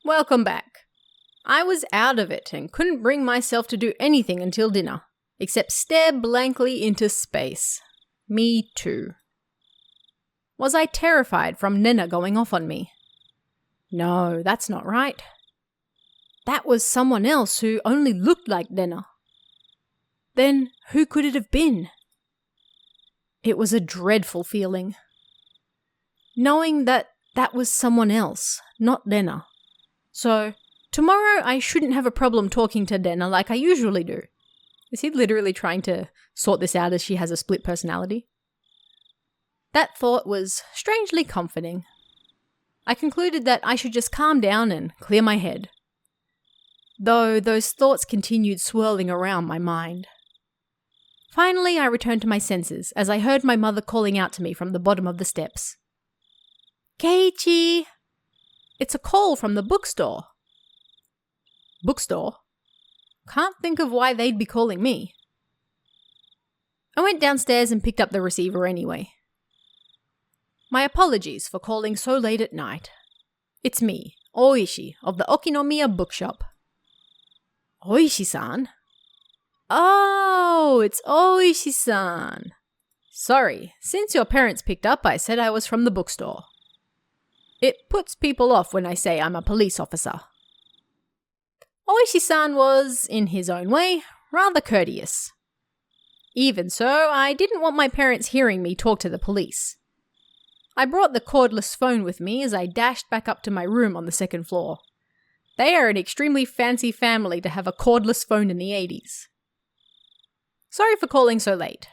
Welcome back. I was out of it and couldn't bring myself to do anything until dinner, except stare blankly into space. Me too. Was I terrified from Nena going off on me? No, that's not right. That was someone else who only looked like Nena. Then who could it have been? It was a dreadful feeling. Knowing that was someone else, not Nena. So, tomorrow I shouldn't have a problem talking to Nena like I usually do. Is he literally trying to sort this out as she has a split personality? That thought was strangely comforting. I concluded that I should just calm down and clear my head. Though those thoughts continued swirling around my mind. Finally, I returned to my senses as I heard my mother calling out to me from the bottom of the steps. Keiichi! It's a call from the bookstore. Bookstore? Can't think of why they'd be calling me. I went downstairs and picked up the receiver anyway. My apologies for calling so late at night. It's me, Oishi, of the Okinomiya bookshop. Oishi-san? Oh, it's Oishi-san. Sorry, since your parents picked up, I said I was from the bookstore. It puts people off when I say I'm a police officer. Oishi-san was, in his own way, rather courteous. Even so, I didn't want my parents hearing me talk to the police. I brought the cordless phone with me as I dashed back up to my room on the second floor. They are an extremely fancy family to have a cordless phone in the 80s. Sorry for calling so late.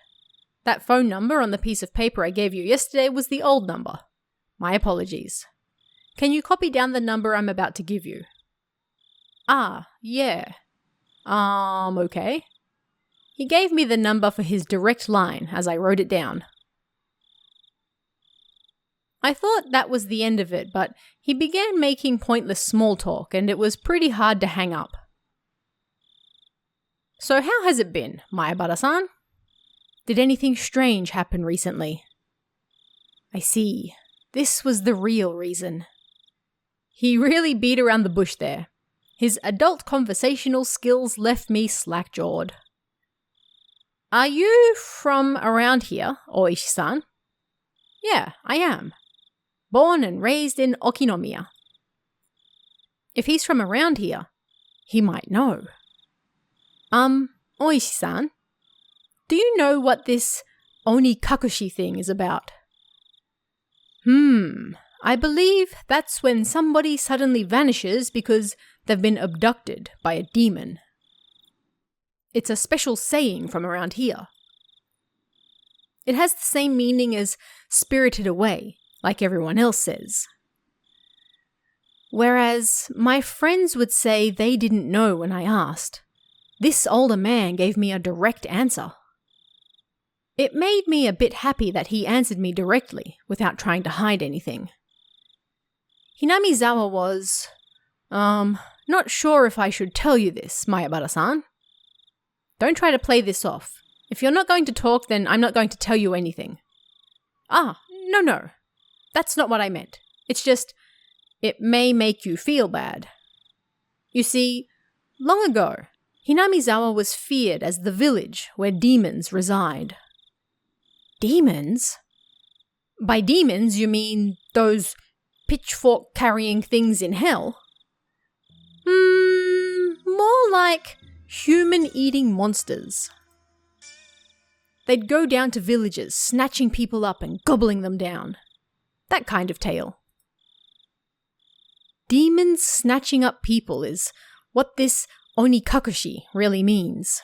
That phone number on the piece of paper I gave you yesterday was the old number. My apologies. Can you copy down the number I'm about to give you? Ah, yeah. Okay. He gave me the number for his direct line as I wrote it down. I thought that was the end of it, but he began making pointless small talk and it was pretty hard to hang up. So how has it been, Mayabara-san? Did anything strange happen recently? I see. This was the real reason. He really beat around the bush there. His adult conversational skills left me slack-jawed. Are you from around here, Oishi-san? Yeah, I am. Born and raised in Okinomiya. If he's from around here, he might know. Oishi-san, do you know what this Onikakushi thing is about? I believe that's when somebody suddenly vanishes because they've been abducted by a demon. It's a special saying from around here. It has the same meaning as spirited away, like everyone else says. Whereas my friends would say they didn't know when I asked. This older man gave me a direct answer. It made me a bit happy that he answered me directly, without trying to hide anything. Hinamizawa was, not sure if I should tell you this, Mayabara-san. Don't try to play this off. If you're not going to talk, then I'm not going to tell you anything. No. That's not what I meant. It's just, it may make you feel bad. You see, long ago, Hinamizawa was feared as the village where demons reside. Demons? By demons, you mean those pitchfork-carrying things in hell? More like human-eating monsters. They'd go down to villages, snatching people up and gobbling them down. That kind of tale. Demons snatching up people is what this Onikakushi really means.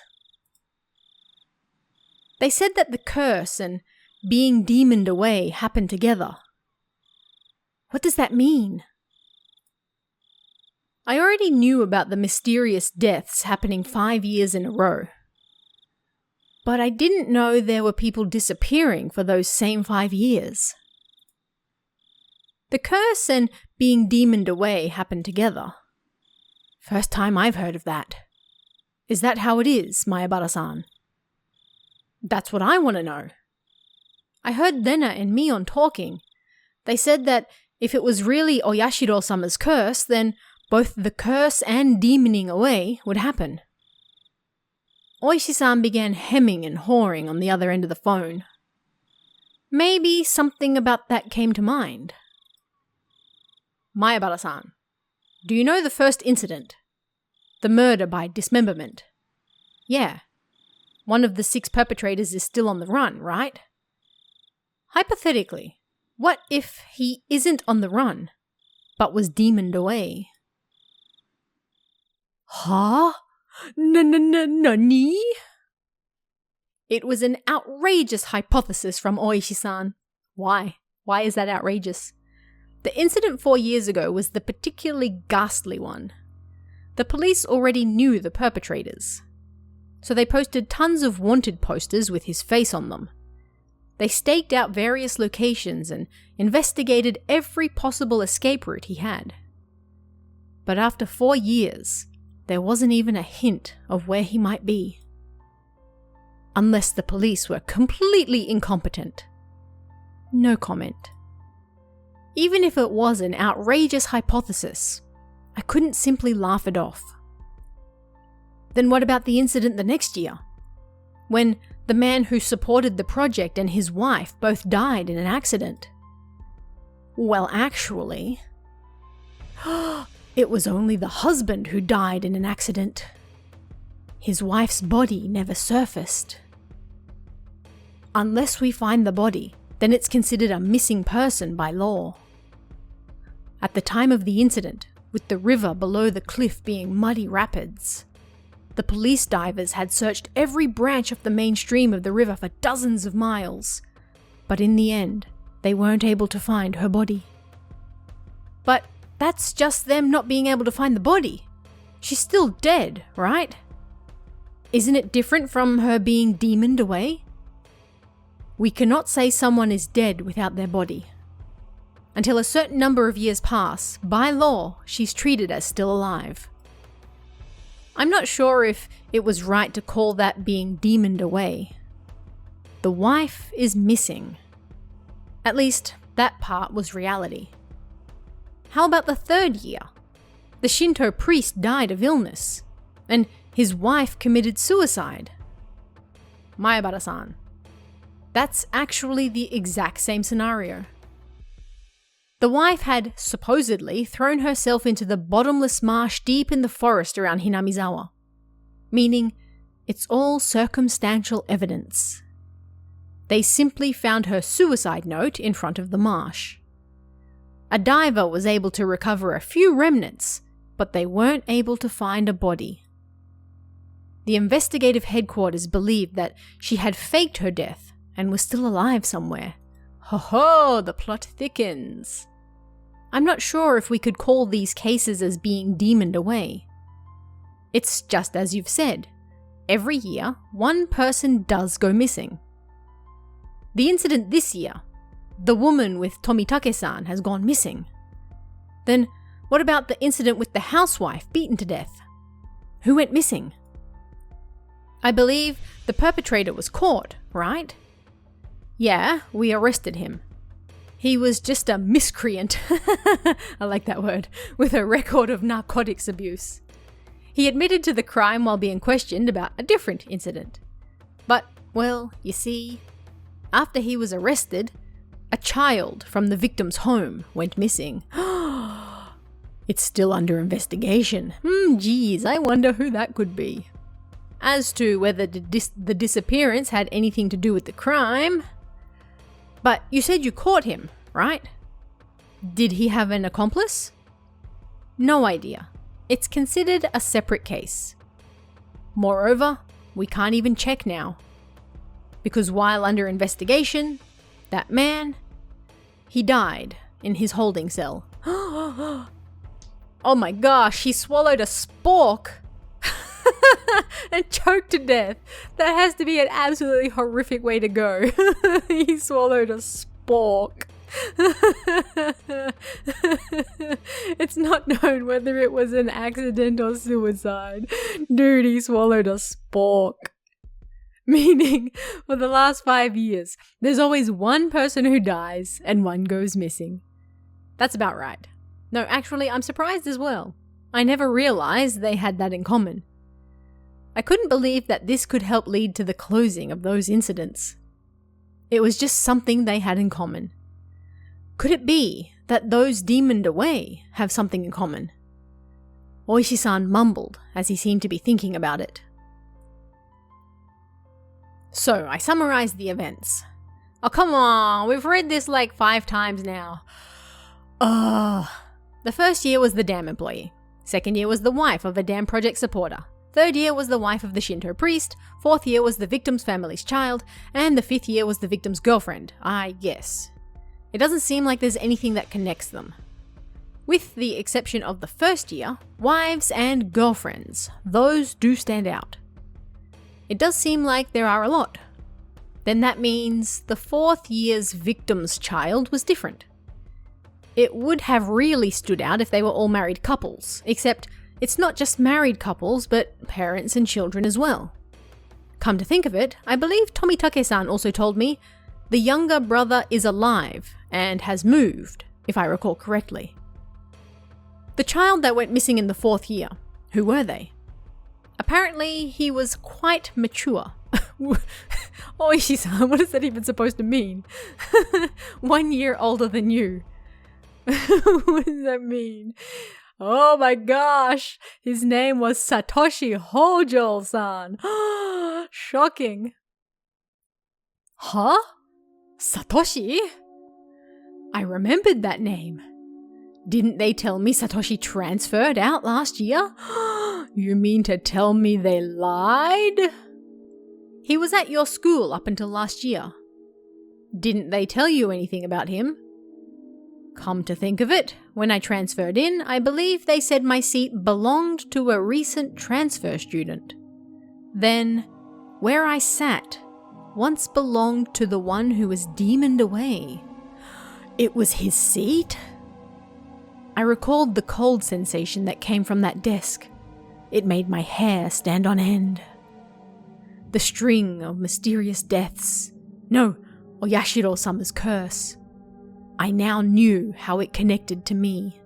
They said that the curse and being demoned away happen together. What does that mean? I already knew about the mysterious deaths happening 5 years in a row. But I didn't know there were people disappearing for those same 5 years. The curse and being demoned away happen together. First time I've heard of that. Is that how it is, Mayabara-san? That's what I want to know. I heard Lena and Mion talking. They said that if it was really Oyashiro-sama's curse, then both the curse and demoning away would happen. Oishi-san began hemming and hawing on the other end of the phone. Maybe something about that came to mind. Mayabara-san, do you know the first incident? The murder by dismemberment. Yeah. One of the 6 perpetrators is still on the run, right? Hypothetically, what if he isn't on the run, but was demoned away? Huh? Nani? It was an outrageous hypothesis from Oishi-san. Why? Why is that outrageous? The incident 4 years ago was the particularly ghastly one. The police already knew the perpetrators, so they posted tons of wanted posters with his face on them. They staked out various locations and investigated every possible escape route he had. But after 4 years, there wasn't even a hint of where he might be. Unless the police were completely incompetent. No comment. Even if it was an outrageous hypothesis, I couldn't simply laugh it off. Then what about the incident the next year? When the man who supported the project and his wife both died in an accident? Well, actually, it was only the husband who died in an accident. His wife's body never surfaced. Unless we find the body, then it's considered a missing person by law. At the time of the incident, with the river below the cliff being muddy rapids, the police divers had searched every branch of the main stream of the river for dozens of miles, but in the end, they weren't able to find her body. But that's just them not being able to find the body. She's still dead, right? Isn't it different from her being demoned away? We cannot say someone is dead without their body. Until a certain number of years pass, by law, she's treated as still alive. I'm not sure if it was right to call that being demoned away. The wife is missing. At least, that part was reality. How about the 3rd year? The Shinto priest died of illness, and his wife committed suicide. Mayabara-san, that's actually the exact same scenario. The wife had supposedly thrown herself into the bottomless marsh deep in the forest around Hinamizawa, meaning it's all circumstantial evidence. They simply found her suicide note in front of the marsh. A diver was able to recover a few remnants, but they weren't able to find a body. The investigative headquarters believed that she had faked her death and was still alive somewhere. Ho ho, the plot thickens. I'm not sure if we could call these cases as being demoned away. It's just as you've said. Every year, one person does go missing. The incident this year, the woman with Tomitake-san has gone missing. Then what about the incident with the housewife beaten to death? Who went missing? I believe the perpetrator was caught, right? Yeah, we arrested him. He was just a miscreant, I like that word, with a record of narcotics abuse. He admitted to the crime while being questioned about a different incident. But, well, you see, after he was arrested, a child from the victim's home went missing. It's still under investigation. Geez, I wonder who that could be. As to whether the disappearance had anything to do with the crime... But you said you caught him, right? Did he have an accomplice? No idea. It's considered a separate case. Moreover, we can't even check now. Because while under investigation, that man, he died in his holding cell. Oh my gosh, he swallowed a spork and choked to death. That has to be an absolutely horrific way to go. He swallowed a spork. It's not known whether it was an accident or suicide. Dude, he swallowed a spork. Meaning, for the last 5 years, there's always one person who dies and one goes missing. That's about right. No, actually, I'm surprised as well. I never realized they had that in common. I couldn't believe that this could help lead to the closing of those incidents. It was just something they had in common. Could it be that those demoned away have something in common? Oishi-san mumbled as he seemed to be thinking about it. So, I summarized the events. Oh, come on, we've read this like 5 times now. The first year was the dam employee. Second year was the wife of a dam project supporter. Third year was the wife of the Shinto priest. Fourth year was the victim's family's child. And the fifth year was the victim's girlfriend, I guess. It doesn't seem like there's anything that connects them. With the exception of the first year, wives and girlfriends, those do stand out. It does seem like there are a lot. Then that means the fourth year's victim's child was different. It would have really stood out if they were all married couples, except it's not just married couples, but parents and children as well. Come to think of it, I believe Tomitake-san also told me the younger brother is alive and has moved, if I recall correctly. The child that went missing in the fourth year, who were they? Apparently, he was quite mature. Oishi-san, what is that even supposed to mean? 1 year older than you. What does that mean? Oh my gosh, his name was Satoshi Hojo-san. Shocking. Huh? Satoshi? I remembered that name. Didn't they tell me Satoshi transferred out last year? You mean to tell me they lied? He was at your school up until last year. Didn't they tell you anything about him? Come to think of it, when I transferred in, I believe they said my seat belonged to a recent transfer student. Then, where I sat once belonged to the one who was demoned away. It was his seat? I recalled the cold sensation that came from that desk. It made my hair stand on end. The string of mysterious deaths. No, Oyashiro-sama's curse. I now knew how it connected to me.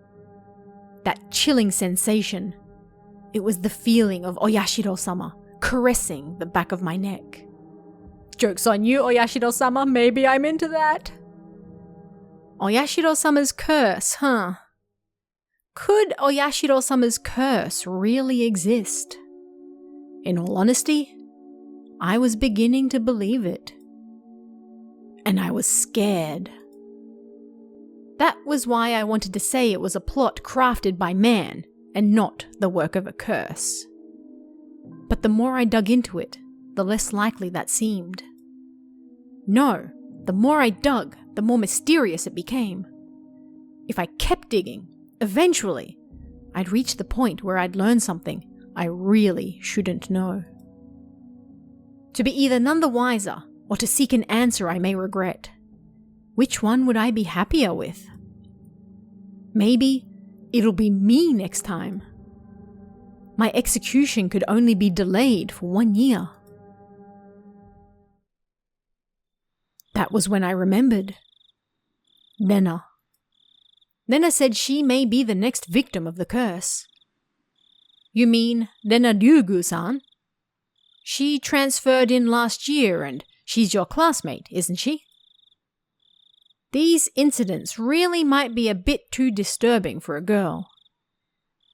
That chilling sensation. It was the feeling of Oyashiro-sama caressing the back of my neck. Joke's on you, Oyashiro-sama, maybe I'm into that. Oyashiro-sama's curse, huh? Could Oyashiro-sama's curse really exist? In all honesty, I was beginning to believe it. And I was scared. That was why I wanted to say it was a plot crafted by man and not the work of a curse. But the more I dug into it, the less likely that seemed. No, the more I dug, the more mysterious it became. If I kept digging, eventually, I'd reach the point where I'd learn something I really shouldn't know. To be either none the wiser or to seek an answer I may regret. Which one would I be happier with? Maybe it'll be me next time. My execution could only be delayed for 1 year. That was when I remembered. Nena. Nena said she may be the next victim of the curse. You mean Nena Ryugu-san? She transferred in last year and she's your classmate, isn't she? These incidents really might be a bit too disturbing for a girl.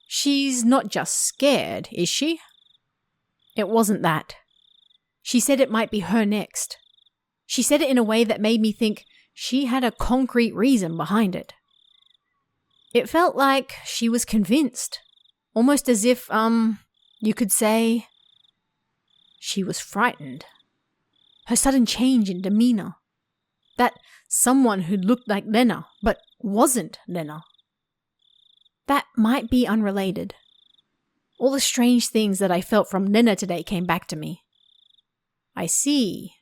She's not just scared, is she? It wasn't that. She said it might be her next. She said it in a way that made me think she had a concrete reason behind it. It felt like she was convinced, almost as if, you could say, she was frightened. Her sudden change in demeanor. That someone who looked like Lena, but wasn't Lena. That might be unrelated. All the strange things that I felt from Lena today came back to me. I see.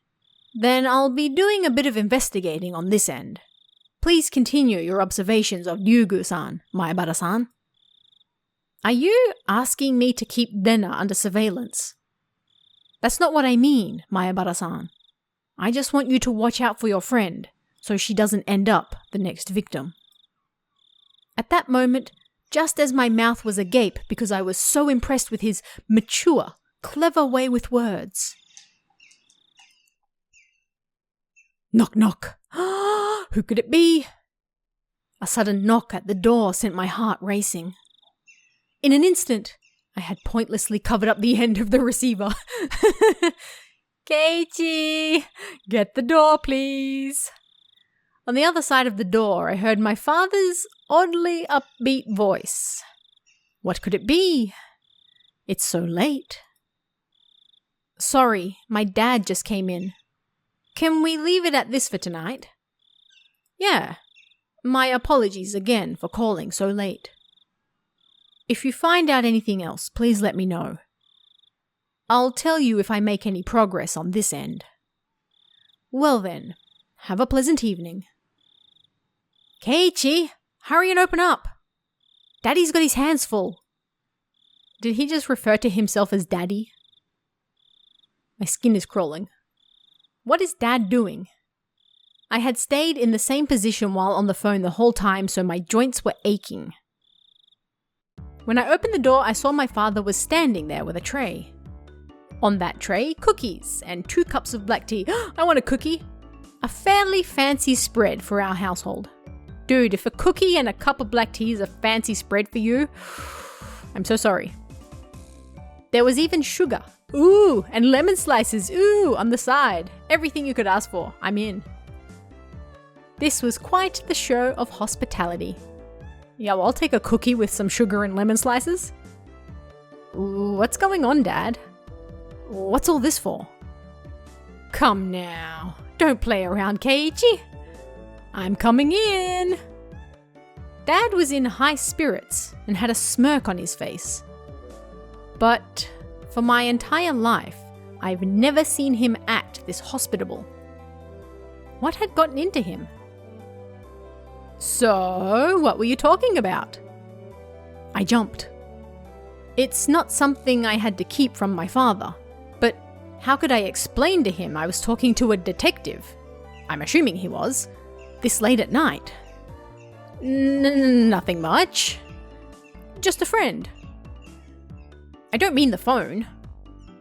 Then I'll be doing a bit of investigating on this end. Please continue your observations of Ryugu-san, Maebara-san. Are you asking me to keep Lena under surveillance? That's not what I mean, Maebara-san. I just want you to watch out for your friend, so she doesn't end up the next victim. At that moment, just as my mouth was agape because I was so impressed with his mature, clever way with words. Knock, knock. Who could it be? A sudden knock at the door sent my heart racing. In an instant, I had pointlessly covered up the end of the receiver. Keiichi, get the door, please. On the other side of the door, I heard my father's oddly upbeat voice. What could it be? It's so late. Sorry, my dad just came in. Can we leave it at this for tonight? Yeah. My apologies again for calling so late. If you find out anything else, please let me know. I'll tell you if I make any progress on this end. Well then, have a pleasant evening. Keiichi, hurry and open up. Daddy's got his hands full. Did he just refer to himself as Daddy? My skin is crawling. What is Dad doing? I had stayed in the same position while on the phone the whole time, so my joints were aching. When I opened the door, I saw my father was standing there with a tray. On that tray, cookies and 2 cups of black tea. I want a cookie. A fairly fancy spread for our household. Dude, if a cookie and a cup of black tea is a fancy spread for you, I'm so sorry. There was even sugar. Ooh, and lemon slices. Ooh, on the side. Everything you could ask for. I'm in. This was quite the show of hospitality. Yeah, well, I'll take a cookie with some sugar and lemon slices. Ooh, what's going on, Dad? What's all this for? Come now. Don't play around, Keiichi. I'm coming in. Dad was in high spirits and had a smirk on his face. But for my entire life, I've never seen him act this hospitable. What had gotten into him? So, what were you talking about? I jumped. It's not something I had to keep from my father, but how could I explain to him I was talking to a detective? I'm assuming he was. This late at night. Nothing much. Just a friend. I don't mean the phone.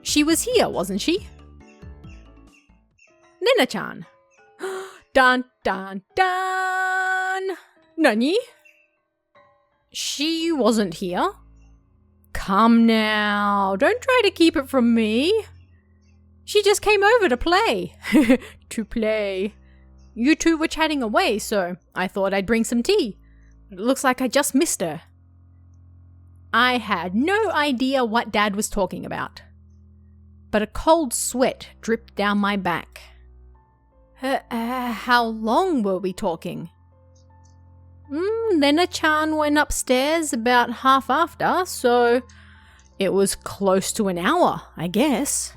She was here, wasn't she? Nena-chan. Dun dun dun! Nani? She wasn't here. Come now, don't try to keep it from me. She just came over to play. To play. You two were chatting away, so I thought I'd bring some tea. It looks like I just missed her. I had no idea what Dad was talking about, but a cold sweat dripped down my back. How long were we talking? Nena-chan went upstairs about half after, so it was close to an hour, I guess.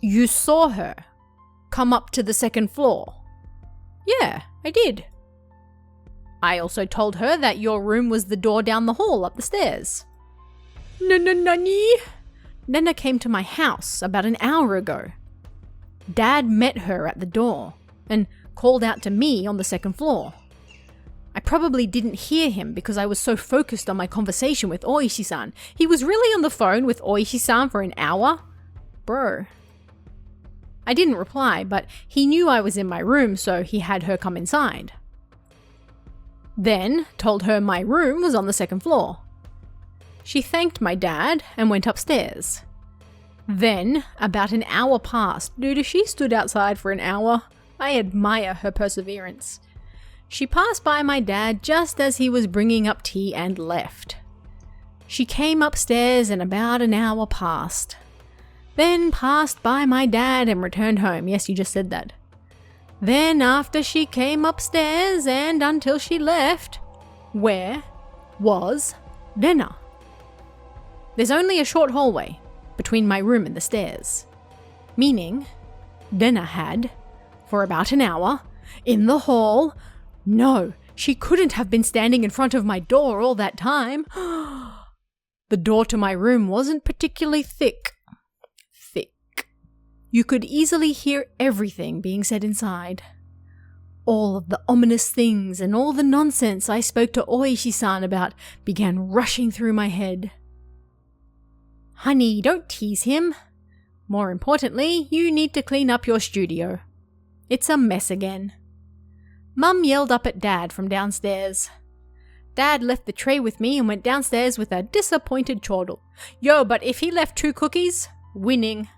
You saw her come up to the 2nd floor? Yeah, I did. I also told her that your room was the door down the hall up the stairs. Nani? Nena came to my house about an hour ago. Dad met her at the door and called out to me on the 2nd floor. I probably didn't hear him because I was so focused on my conversation with Oishi-san. He was really on the phone with Oishi-san for an hour? Bro. I didn't reply, but he knew I was in my room, so he had her come inside. Then told her my room was on the 2nd floor. She thanked my dad and went upstairs. Then, about an hour passed. Dude, if she stood outside for an hour, I admire her perseverance. She passed by my dad just as he was bringing up tea and left. She came upstairs and about an hour passed. Then passed by my dad and returned home. Yes, you just said that. Then after she came upstairs and until she left, where was Nena? There's only a short hallway between my room and the stairs, meaning Nena had, for about an hour, in the hall. No, she couldn't have been standing in front of my door all that time. The door to my room wasn't particularly thick. You could easily hear everything being said inside. All of the ominous things and all the nonsense I spoke to Oishi-san about began rushing through my head. Honey, don't tease him. More importantly, you need to clean up your studio. It's a mess again. Mum yelled up at Dad from downstairs. Dad left the tray with me and went downstairs with a disappointed chortle. Yo, but if he left 2 cookies, winning.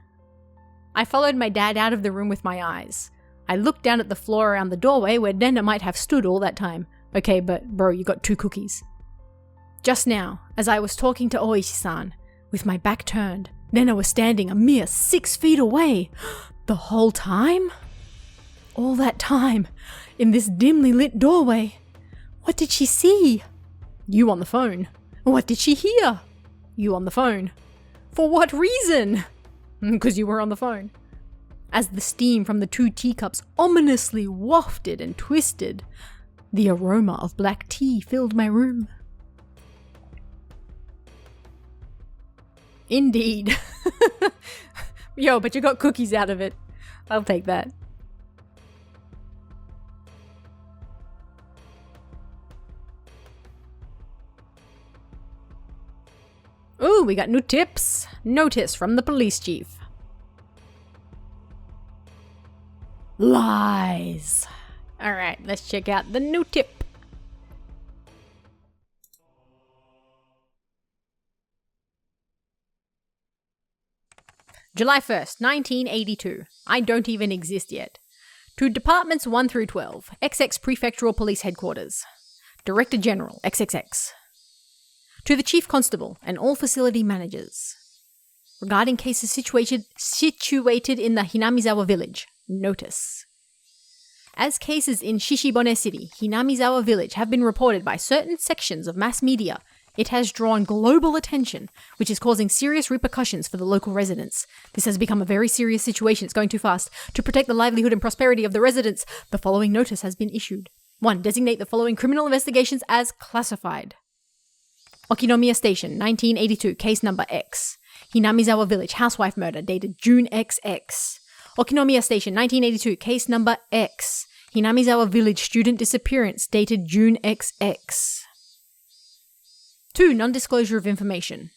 I followed my dad out of the room with my eyes. I looked down at the floor around the doorway where Nena might have stood all that time. Okay, but bro, you got 2 cookies. Just now, as I was talking to Oishi-san, with my back turned, Nena was standing a mere 6 feet away. The whole time? All that time, in this dimly lit doorway. What did she see? You on the phone. What did she hear? You on the phone. For what reason? Because you were on the phone. As the steam from the 2 teacups ominously wafted and twisted, the aroma of black tea filled my room. Indeed. Yo, but you got cookies out of it. I'll take that. Ooh, we got new tips. Notice from the police chief. Lies. Alright, let's check out the new tip. July 1st, 1982. I don't even exist yet. To Departments 1 through 12, XX Prefectural Police Headquarters. Director General, XXX. To the Chief Constable and all facility managers. Regarding cases situated in the Hinamizawa village, notice. As cases in Shishibone City, Hinamizawa village have been reported by certain sections of mass media, it has drawn global attention, which is causing serious repercussions for the local residents. This has become a very serious situation. It's going too fast. To protect the livelihood and prosperity of the residents, the following notice has been issued. 1. Designate the following criminal investigations as classified. Okinomiya Station, 1982, case number X. Hinamizawa Village, housewife murder, dated June XX. Okinomiya Station, 1982, case number X. Hinamizawa Village, student disappearance, dated June XX. 2. Non-disclosure of information.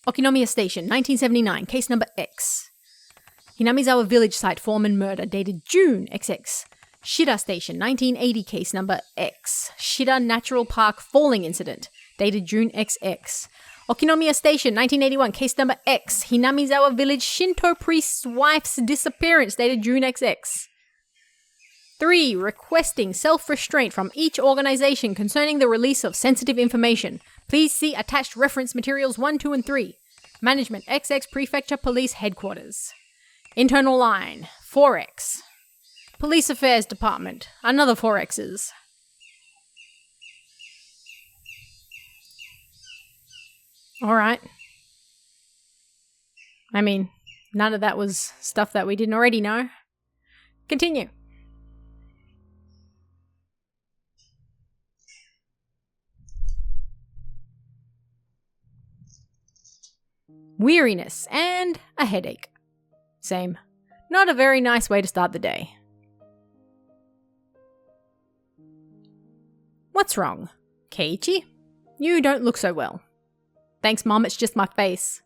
Okinomiya Station, 1979, case number X. Hinamizawa Village site foreman murder, dated June XX. Shida Station, 1980, case number X. Shida Natural Park falling incident, dated June XX. Okinomiya Station, 1981, case number X. Hinamizawa Village Shinto priest's wife's disappearance, dated June XX. 3. Requesting self-restraint from each organization concerning the release of sensitive information. Please see attached reference materials 1, 2, and 3. Management, XX Prefecture Police Headquarters. Internal line, 4X. Police Affairs Department, another 4Xs. Alright. I mean, none of that was stuff that we didn't already know. Continue. Weariness and a headache. Same. Not a very nice way to start the day. What's wrong? Keiichi? You don't look so well. Thanks, Mom, it's just my face.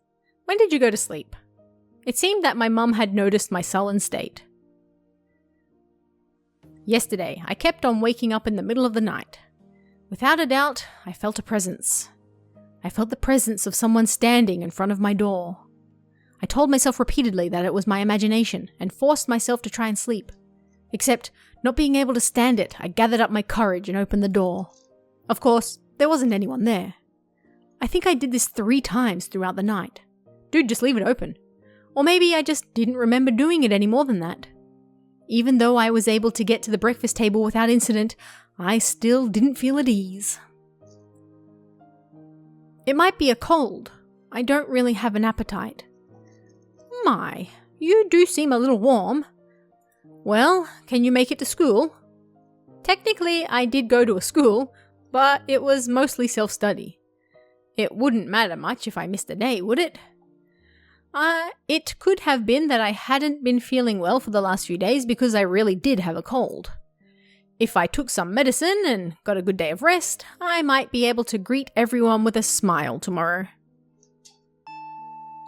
When did you go to sleep? It seemed that my mum had noticed my sullen state. Yesterday, I kept on waking up in the middle of the night. Without a doubt, I felt a presence. I felt the presence of someone standing in front of my door. I told myself repeatedly that it was my imagination and forced myself to try and sleep. Except, not being able to stand it, I gathered up my courage and opened the door. Of course, there wasn't anyone there. I think I did this 3 times throughout the night. Dude, just leave it open. Or maybe I just didn't remember doing it any more than that. Even though I was able to get to the breakfast table without incident, I still didn't feel at ease. It might be a cold. I don't really have an appetite. My, you do seem a little warm. Well, can you make it to school? Technically, I did go to a school, but it was mostly self-study. It wouldn't matter much if I missed a day, would it? It could have been that I hadn't been feeling well for the last few days because I really did have a cold. If I took some medicine and got a good day of rest, I might be able to greet everyone with a smile tomorrow.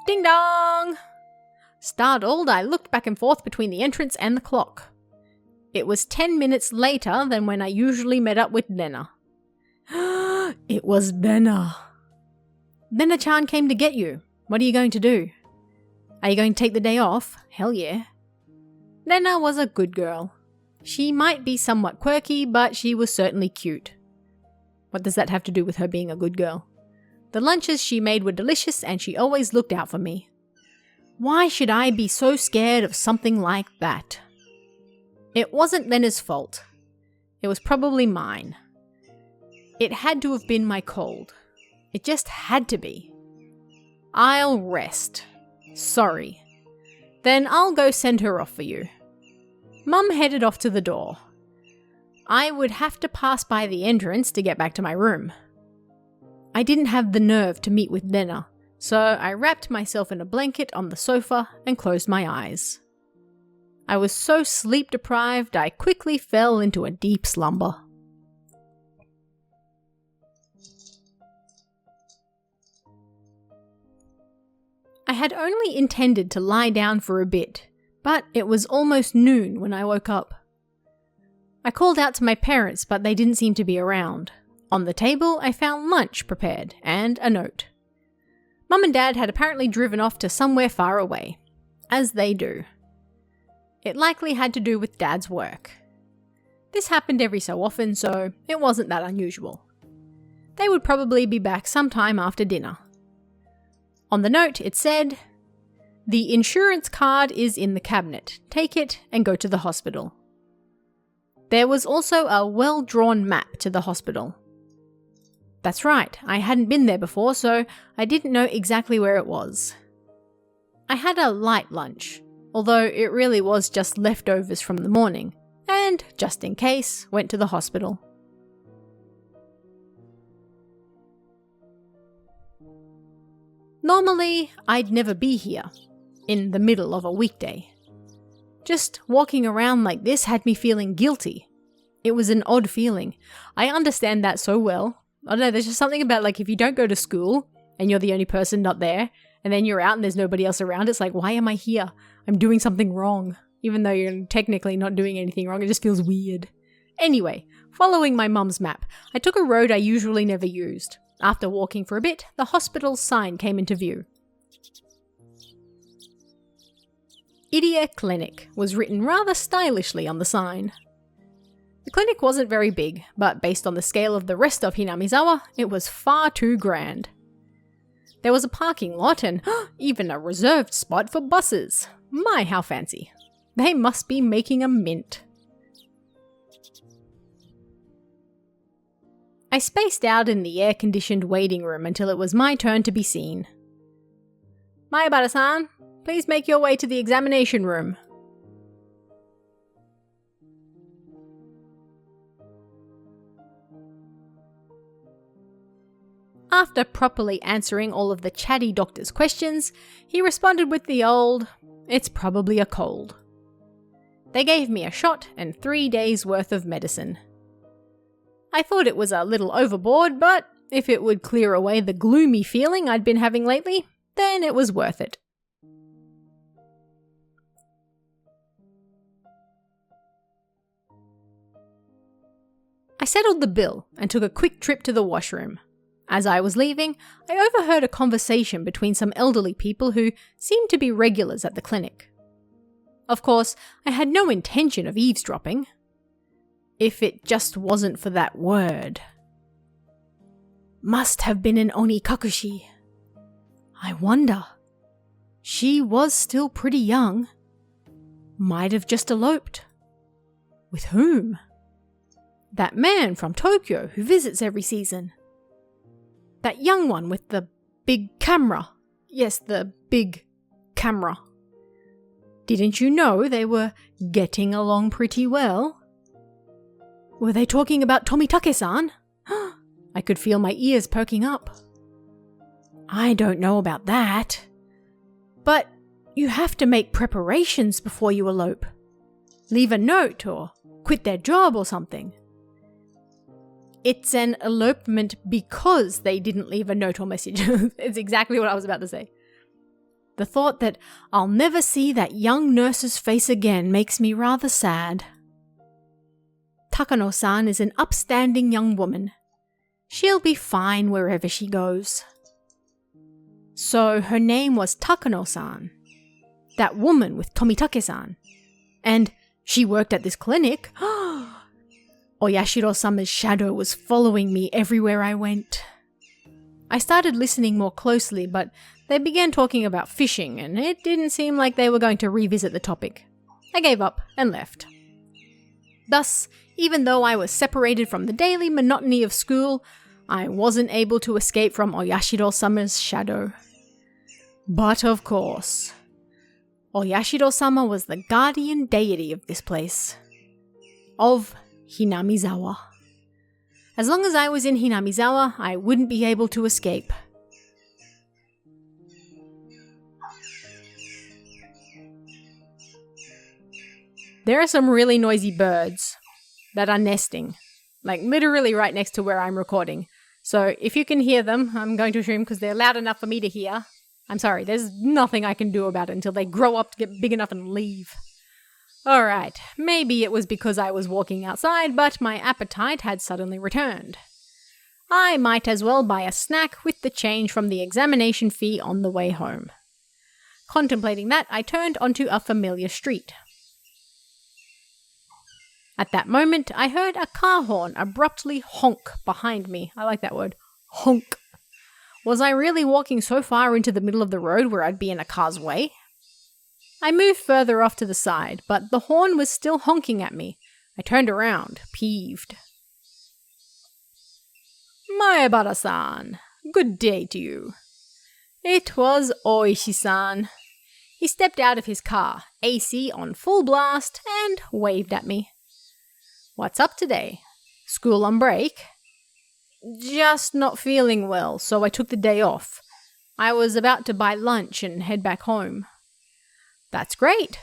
Ding dong! Startled, I looked back and forth between the entrance and the clock. It was 10 minutes later than when I usually met up with Nena. It was Nena. Nena-chan came to get you. What are you going to do? Are you going to take the day off? Hell yeah. Nena was a good girl. She might be somewhat quirky, but she was certainly cute. What does that have to do with her being a good girl? The lunches she made were delicious and she always looked out for me. Why should I be so scared of something like that? It wasn't Lena's fault. It was probably mine. It had to have been my cold. It just had to be. I'll rest. Sorry. Then I'll go send her off for you. Mum headed off to the door. I would have to pass by the entrance to get back to my room. I didn't have the nerve to meet with Nena, so I wrapped myself in a blanket on the sofa and closed my eyes. I was so sleep deprived I quickly fell into a deep slumber. I had only intended to lie down for a bit, but it was almost noon when I woke up. I called out to my parents, but they didn't seem to be around. On the table, I found lunch prepared and a note. Mum and Dad had apparently driven off to somewhere far away, as they do. It likely had to do with Dad's work. This happened every so often, so it wasn't that unusual. They would probably be back sometime after dinner. On the note, it said, "The insurance card is in the cabinet. Take it and go to the hospital." There was also a well-drawn map to the hospital. That's right, I hadn't been there before, so I didn't know exactly where it was. I had a light lunch, although it really was just leftovers from the morning, and, just in case, went to the hospital. Normally, I'd never be here, in the middle of a weekday. Just walking around like this had me feeling guilty. It was an odd feeling. I understand that so well. I don't know, there's just something about like if you don't go to school and you're the only person not there, and then you're out and there's nobody else around, it's like, why am I here? I'm doing something wrong. Even though you're technically not doing anything wrong, it just feels weird. Anyway, following my mum's map, I took a road I usually never used. After walking for a bit, the hospital's sign came into view. Idia Clinic was written rather stylishly on the sign. The clinic wasn't very big, but based on the scale of the rest of Hinamizawa, it was far too grand. There was a parking lot and even a reserved spot for buses. My, how fancy. They must be making a mint. I spaced out in the air-conditioned waiting room until it was my turn to be seen. Maebara-san, please make your way to the examination room. After properly answering all of the chatty doctor's questions, he responded with the old, "It's probably a cold." They gave me a shot and 3 days' worth of medicine. I thought it was a little overboard, but if it would clear away the gloomy feeling I'd been having lately, then it was worth it. I settled the bill and took a quick trip to the washroom. As I was leaving, I overheard a conversation between some elderly people who seemed to be regulars at the clinic. Of course, I had no intention of eavesdropping. If it just wasn't for that word. Must have been an Onikakushi. I wonder. She was still pretty young. Might have just eloped. With whom? That man from Tokyo who visits every season. That young one with the big camera. Yes, the big camera. Didn't you know they were getting along pretty well? Were they talking about Tomitake-san? I could feel my ears perking up. I don't know about that. But you have to make preparations before you elope. Leave a note or quit their job or something. It's an elopement because they didn't leave a note or message. It's exactly what I was about to say. The thought that I'll never see that young nurse's face again makes me rather sad. Takano-san is an upstanding young woman. She'll be fine wherever she goes. So her name was Takano-san. That woman with Tomitake-san. And she worked at this clinic. Oyashiro-sama's shadow was following me everywhere I went. I started listening more closely, but they began talking about fishing, and it didn't seem like they were going to revisit the topic. I gave up and left. Thus, even though I was separated from the daily monotony of school, I wasn't able to escape from Oyashiro-sama's shadow. But of course, Oyashiro-sama was the guardian deity of this place. Of Hinamizawa. As long as I was in Hinamizawa, I wouldn't be able to escape. There are some really noisy birds that are nesting, like literally right next to where I'm recording. So if you can hear them, I'm going to assume because they're loud enough for me to hear. I'm sorry, there's nothing I can do about it until they grow up to get big enough and leave. Alright, maybe it was because I was walking outside, but my appetite had suddenly returned. I might as well buy a snack with the change from the examination fee on the way home. Contemplating that, I turned onto a familiar street. At that moment, I heard a car horn abruptly honk behind me. I like that word. Honk. Was I really walking so far into the middle of the road where I'd be in a car's way? I moved further off to the side, but the horn was still honking at me. I turned around, peeved. Maebara-san, good day to you. It was Oishi-san. He stepped out of his car, AC on full blast, and waved at me. What's up today? School on break? Just not feeling well, so I took the day off. I was about to buy lunch and head back home. That's great.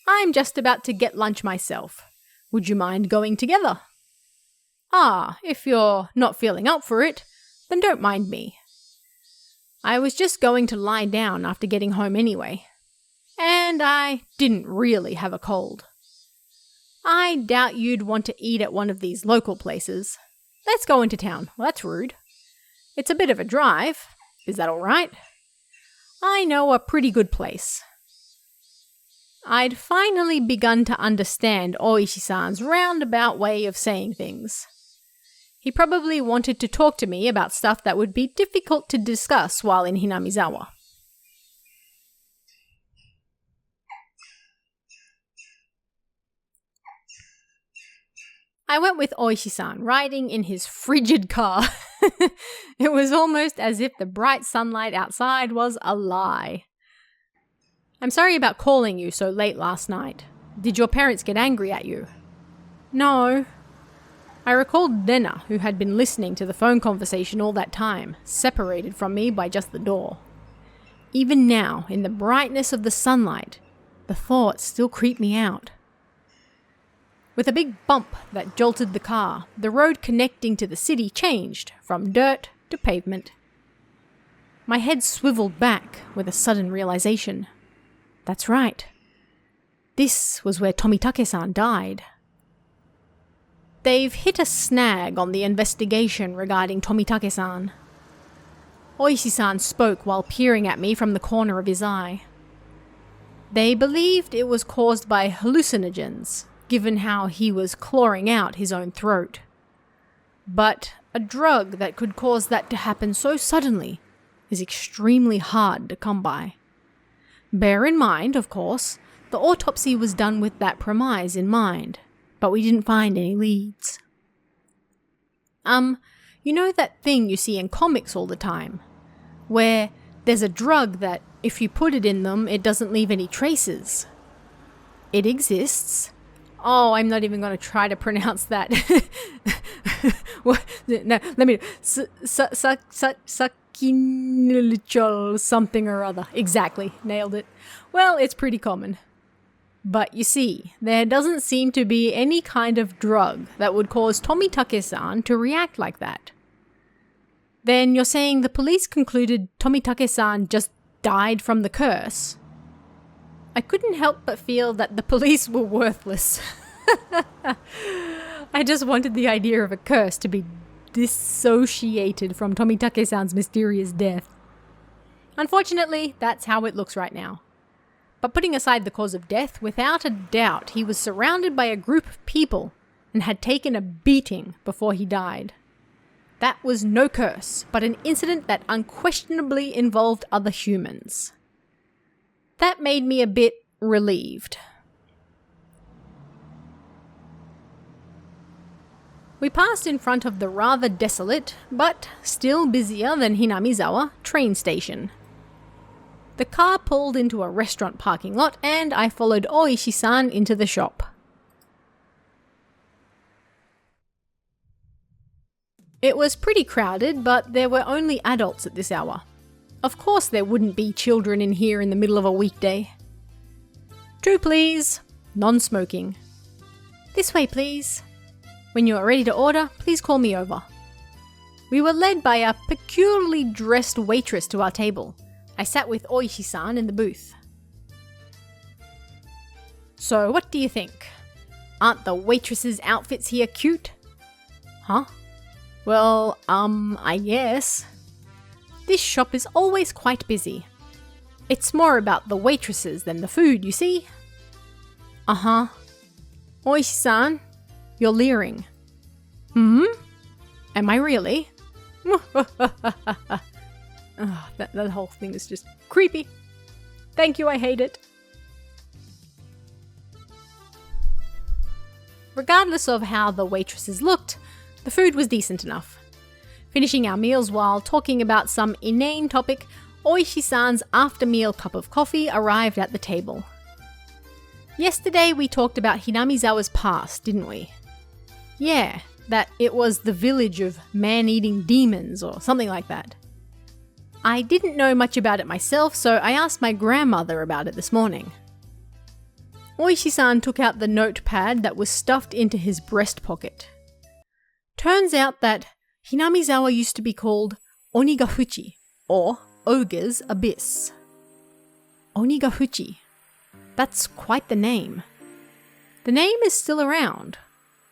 I'm just about to get lunch myself. Would you mind going together? If you're not feeling up for it, then don't mind me. I was just going to lie down after getting home anyway. And I didn't really have a cold. I doubt you'd want to eat at one of these local places. Let's go into town. Well, that's rude. It's a bit of a drive. Is that all right? I know a pretty good place. I'd finally begun to understand Oishi-san's roundabout way of saying things. He probably wanted to talk to me about stuff that would be difficult to discuss while in Hinamizawa. I went with Oishi-san riding in his frigid car. It was almost as if the bright sunlight outside was a lie. I'm sorry about calling you so late last night. Did your parents get angry at you? No. I recalled Dena, who had been listening to the phone conversation all that time, separated from me by just the door. Even now, in the brightness of the sunlight, the thought still creeped me out. With a big bump that jolted the car, the road connecting to the city changed from dirt to pavement. My head swiveled back with a sudden realization. That's right. This was where Tomitake-san died. They've hit a snag on the investigation regarding Tomitake-san. Oishi-san spoke while peering at me from the corner of his eye. They believed it was caused by hallucinogens, given how he was clawing out his own throat. But a drug that could cause that to happen so suddenly is extremely hard to come by. Bear in mind, of course, the autopsy was done with that premise in mind, but we didn't find any leads. You know that thing you see in comics all the time, where there's a drug that if you put it in them, it doesn't leave any traces? It exists. Oh, I'm not even going to try to pronounce that. No, let me... Kinilichol something or other. Exactly, nailed it. Well, it's pretty common. But you see, there doesn't seem to be any kind of drug that would cause Tomitake-san to react like that. Then you're saying the police concluded Tomitake-san just died from the curse? I couldn't help but feel that the police were worthless. I just wanted the idea of a curse to be dissociated from Tomitake-san's mysterious death. Unfortunately, that's how it looks right now. But putting aside the cause of death, without a doubt, he was surrounded by a group of people and had taken a beating before he died. That was no curse, but an incident that unquestionably involved other humans. That made me a bit relieved. We passed in front of the rather desolate, but still busier than Hinamizawa, train station. The car pulled into a restaurant parking lot and I followed Oishi-san into the shop. It was pretty crowded, but there were only adults at this hour. Of course there wouldn't be children in here in the middle of a weekday. 2 please. Non-smoking. This way please. When you are ready to order, please call me over. We were led by a peculiarly dressed waitress to our table. I sat with Oishi-san in the booth. So, what do you think? Aren't the waitresses' outfits here cute? Huh? Well, I guess. This shop is always quite busy. It's more about the waitresses than the food, you see? Uh-huh. Oishi-san, you're leering. Hmm? Am I really? Oh, that whole thing is just creepy. Thank you, I hate it. Regardless of how the waitresses looked, the food was decent enough. Finishing our meals while talking about some inane topic, Oishi-san's after-meal cup of coffee arrived at the table. Yesterday we talked about Hinamizawa's past, didn't we? Yeah, that it was the village of man-eating demons or something like that. I didn't know much about it myself, so I asked my grandmother about it this morning. Oishi-san took out the notepad that was stuffed into his breast pocket. Turns out that Hinamizawa used to be called Onikakushi, or Ogre's Abyss. Onikakushi. That's quite the name. The name is still around.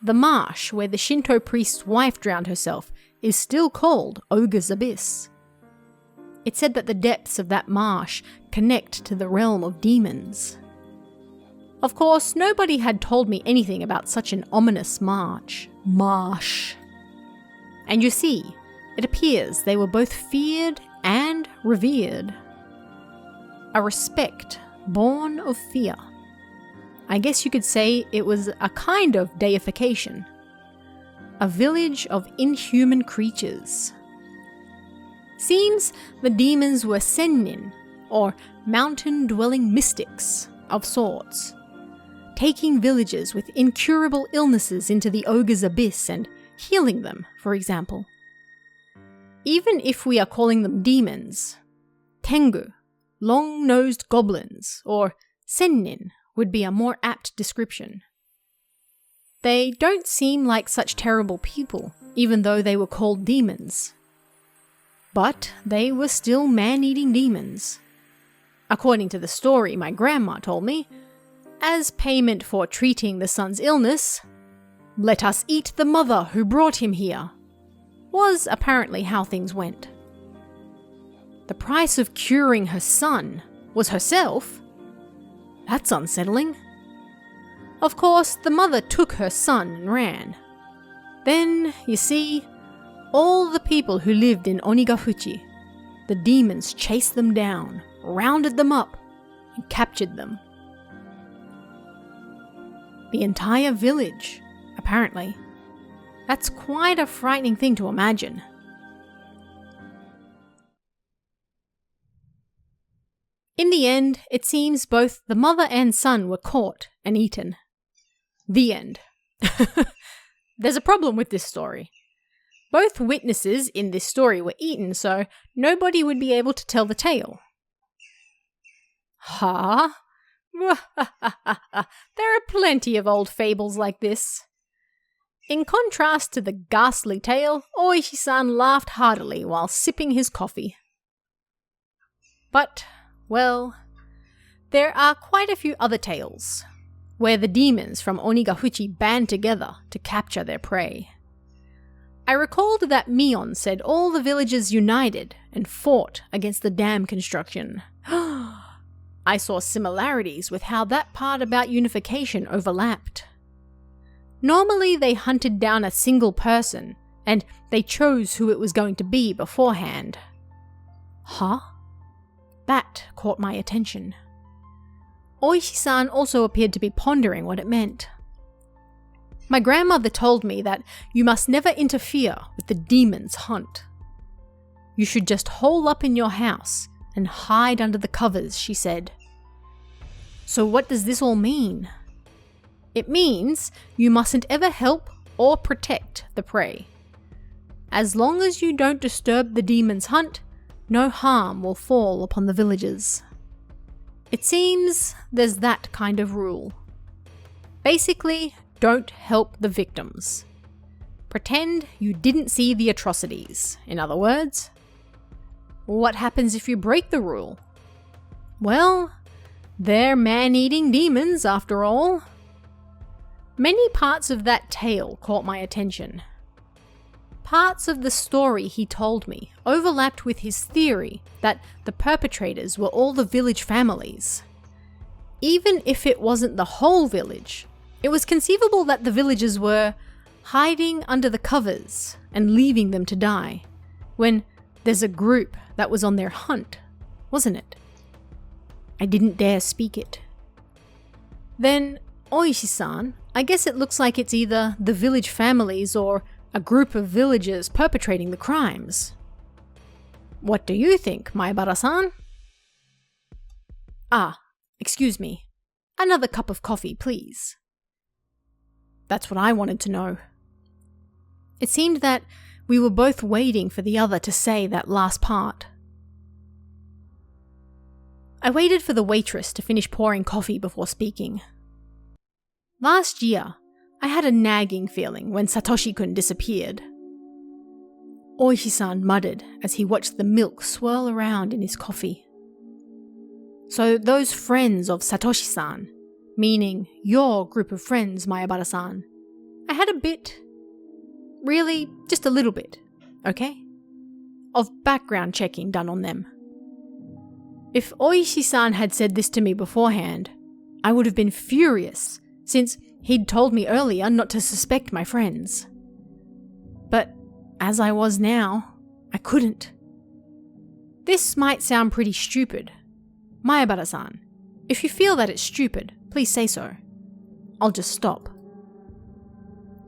The marsh where the Shinto priest's wife drowned herself is still called Ogre's Abyss. It said that the depths of that marsh connect to the realm of demons. Of course, nobody had told me anything about such an ominous marsh. And you see, it appears they were both feared and revered. A respect born of fear. I guess you could say it was a kind of deification. A village of inhuman creatures. Seems the demons were sennin, or mountain-dwelling mystics of sorts, taking villagers with incurable illnesses into the ogre's abyss and healing them, for example. Even if we are calling them demons, tengu, long-nosed goblins, or sennin would be a more apt description. They don't seem like such terrible people, even though they were called demons. But they were still man-eating demons. According to the story my grandma told me, as payment for treating the son's illness, "Let us eat the mother who brought him here," was apparently how things went. The price of curing her son was herself? That's unsettling. Of course, the mother took her son and ran. Then, you see, all the people who lived in Onikakushi, the demons chased them down, rounded them up, and captured them. The entire village, apparently. That's quite a frightening thing to imagine. In the end, it seems both the mother and son were caught and eaten. The end. There's a problem with this story. Both witnesses in this story were eaten, so nobody would be able to tell the tale. Huh? There are plenty of old fables like this. In contrast to the ghastly tale, Oishi-san laughed heartily while sipping his coffee. But, well, there are quite a few other tales, where the demons from Onikakushi band together to capture their prey. I recalled that Mion said all the villagers united and fought against the dam construction. I saw similarities with how that part about unification overlapped. Normally they hunted down a single person, and they chose who it was going to be beforehand. Huh? That caught my attention. Oishi-san also appeared to be pondering what it meant. My grandmother told me that you must never interfere with the demon's hunt. You should just hole up in your house and hide under the covers, she said. So what does this all mean? It means you mustn't ever help or protect the prey. As long as you don't disturb the demon's hunt, no harm will fall upon the villagers. It seems there's that kind of rule. Basically, don't help the victims. Pretend you didn't see the atrocities, in other words. What happens if you break the rule? Well, they're man-eating demons after all. Many parts of that tale caught my attention. Parts of the story he told me overlapped with his theory that the perpetrators were all the village families. Even if it wasn't the whole village, it was conceivable that the villagers were hiding under the covers and leaving them to die, when there's a group that was on their hunt, wasn't it? I didn't dare speak it. Then, Oishi-san, I guess it looks like it's either the village families or a group of villagers perpetrating the crimes. What do you think, Maebara-san? Ah, excuse me. Another cup of coffee, please. That's what I wanted to know. It seemed that we were both waiting for the other to say that last part. I waited for the waitress to finish pouring coffee before speaking. Last year, I had a nagging feeling when Satoshi-kun disappeared. Oishi-san muttered as he watched the milk swirl around in his coffee. So those friends of Satoshi-san, meaning your group of friends, Maebara-san, I had a bit, really just a little bit, okay, of background checking done on them. If Oishi-san had said this to me beforehand, I would have been furious, since he'd told me earlier not to suspect my friends. But as I was now, I couldn't. This might sound pretty stupid. Maebara-san, if you feel that it's stupid, please say so. I'll just stop.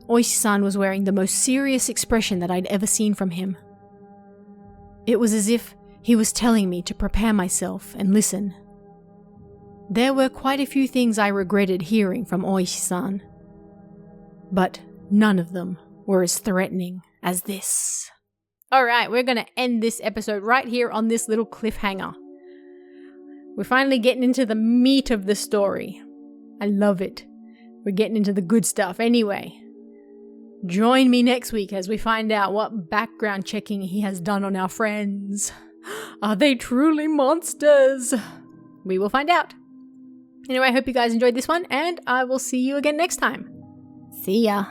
Oishi-san was wearing the most serious expression that I'd ever seen from him. It was as if he was telling me to prepare myself and listen. There were quite a few things I regretted hearing from Oishi-san, but none of them were as threatening as this. Alright, we're going to end this episode right here on this little cliffhanger. We're finally getting into the meat of the story. I love it. We're getting into the good stuff anyway. Join me next week as we find out what background checking he has done on our friends. Are they truly monsters? We will find out. Anyway, I hope you guys enjoyed this one, and I will see you again next time. See ya.